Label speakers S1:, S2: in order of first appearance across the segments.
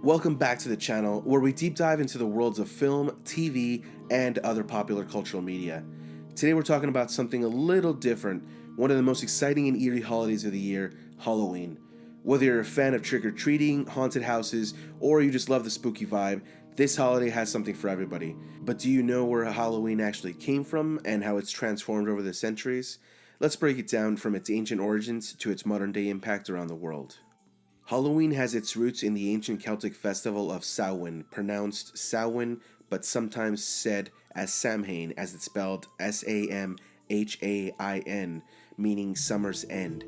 S1: Welcome back to the channel where we deep dive into the worlds of film, TV, and other popular cultural media. Today we're talking about something a little different, one of the most exciting and eerie holidays of the year, Halloween. Whether you're a fan of trick-or-treating, haunted houses, or you just love the spooky vibe, this holiday has something for everybody. But do you know where Halloween actually came from and how it's transformed over the centuries? Let's break it down from its ancient origins to its modern-day impact around the world. Halloween has its roots in the ancient Celtic festival of Samhain, pronounced Samhain, but sometimes said as Samhain, as it's spelled Samhain, meaning summer's end.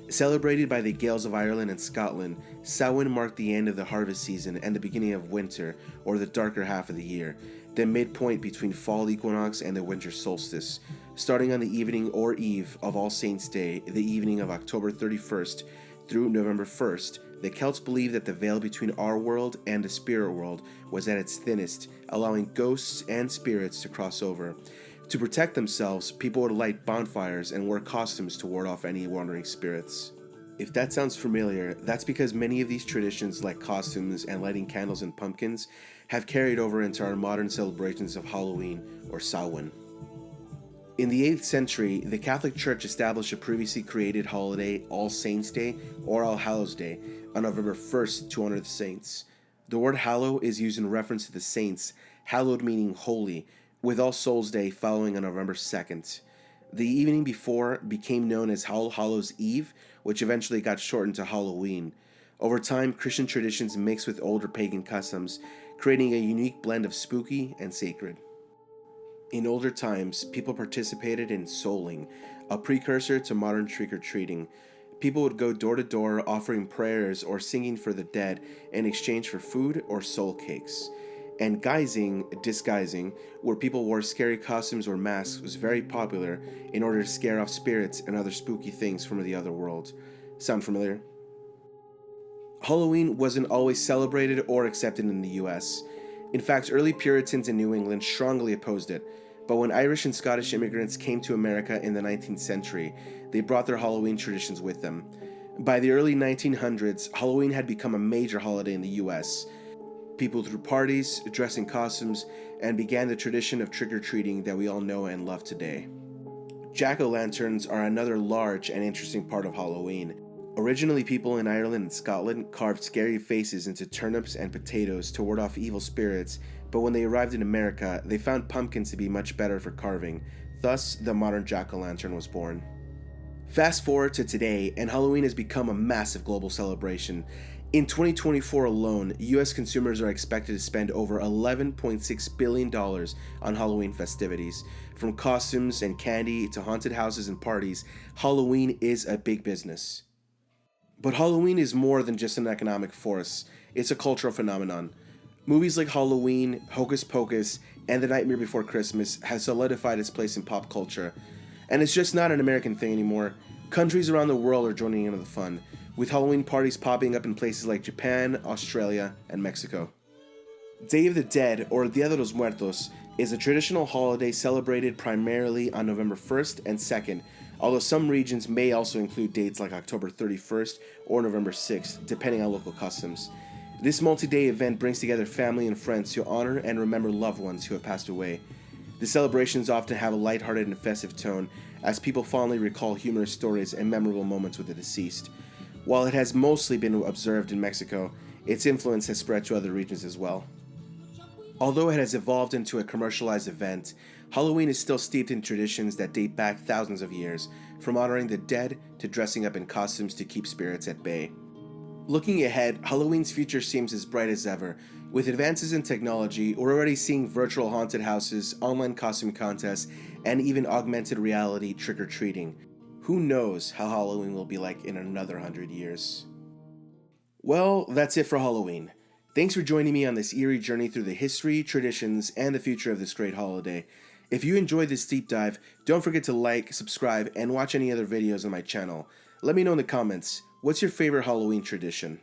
S1: Celebrated by the Gaels of Ireland and Scotland, Samhain marked the end of the harvest season and the beginning of winter, or the darker half of the year, the midpoint between fall equinox and the winter solstice. Starting on the evening or eve of All Saints' Day, the evening of October 31st through November 1st, the Celts believed that the veil between our world and the spirit world was at its thinnest, allowing ghosts and spirits to cross over. To protect themselves, people would light bonfires and wear costumes to ward off any wandering spirits. If that sounds familiar, that's because many of these traditions, like costumes and lighting candles and pumpkins, have carried over into our modern celebrations of Halloween or Samhain. In the 8th century, the Catholic Church established a previously created holiday, All Saints' Day or All Hallows' Day, on November 1st to honor the saints. The word hallow is used in reference to the saints, hallowed meaning holy, with All Souls' Day following on November 2nd. The evening before became known as All Hallows' Eve, which eventually got shortened to Halloween. Over time, Christian traditions mixed with older pagan customs, creating a unique blend of spooky and sacred. In older times, people participated in souling, a precursor to modern trick-or-treating. People would go door to door offering prayers or singing for the dead in exchange for food or soul cakes. And disguising, where people wore scary costumes or masks, was very popular in order to scare off spirits and other spooky things from the other world. Sound familiar? Halloween wasn't always celebrated or accepted in the US. In fact, early Puritans in New England strongly opposed it, but when Irish and Scottish immigrants came to America in the 19th century, they brought their Halloween traditions with them. By the early 1900s, Halloween had become a major holiday in the US. People threw parties, dressed in costumes, and began the tradition of trick-or-treating that we all know and love today. Jack-o'-lanterns are another large and interesting part of Halloween. Originally, people in Ireland and Scotland carved scary faces into turnips and potatoes to ward off evil spirits, but when they arrived in America, they found pumpkins to be much better for carving. Thus, the modern jack-o'-lantern was born. Fast forward to today, and Halloween has become a massive global celebration. In 2024 alone, US consumers are expected to spend over $11.6 billion on Halloween festivities. From costumes and candy to haunted houses and parties, Halloween is a big business. But Halloween is more than just an economic force, it's a cultural phenomenon. Movies like Halloween, Hocus Pocus, and The Nightmare Before Christmas have solidified its place in pop culture. And it's just not an American thing anymore. Countries around the world are joining in on the fun, with Halloween parties popping up in places like Japan, Australia, and Mexico. Day of the Dead, or Dia de los Muertos, is a traditional holiday celebrated primarily on November 1st and 2nd, although some regions may also include dates like October 31st or November 6th, depending on local customs. This multi-day event brings together family and friends to honor and remember loved ones who have passed away. The celebrations often have a lighthearted and festive tone, as people fondly recall humorous stories and memorable moments with the deceased. While it has mostly been observed in Mexico, its influence has spread to other regions as well. Although it has evolved into a commercialized event, Halloween is still steeped in traditions that date back thousands of years, from honoring the dead to dressing up in costumes to keep spirits at bay. Looking ahead, Halloween's future seems as bright as ever. With advances in technology, we're already seeing virtual haunted houses, online costume contests, and even augmented reality trick-or-treating. Who knows how Halloween will be like in another 100 years? Well, that's it for Halloween. Thanks for joining me on this eerie journey through the history, traditions, and the future of this great holiday. If you enjoyed this deep dive, don't forget to like, subscribe, and watch any other videos on my channel. Let me know in the comments, what's your favorite Halloween tradition?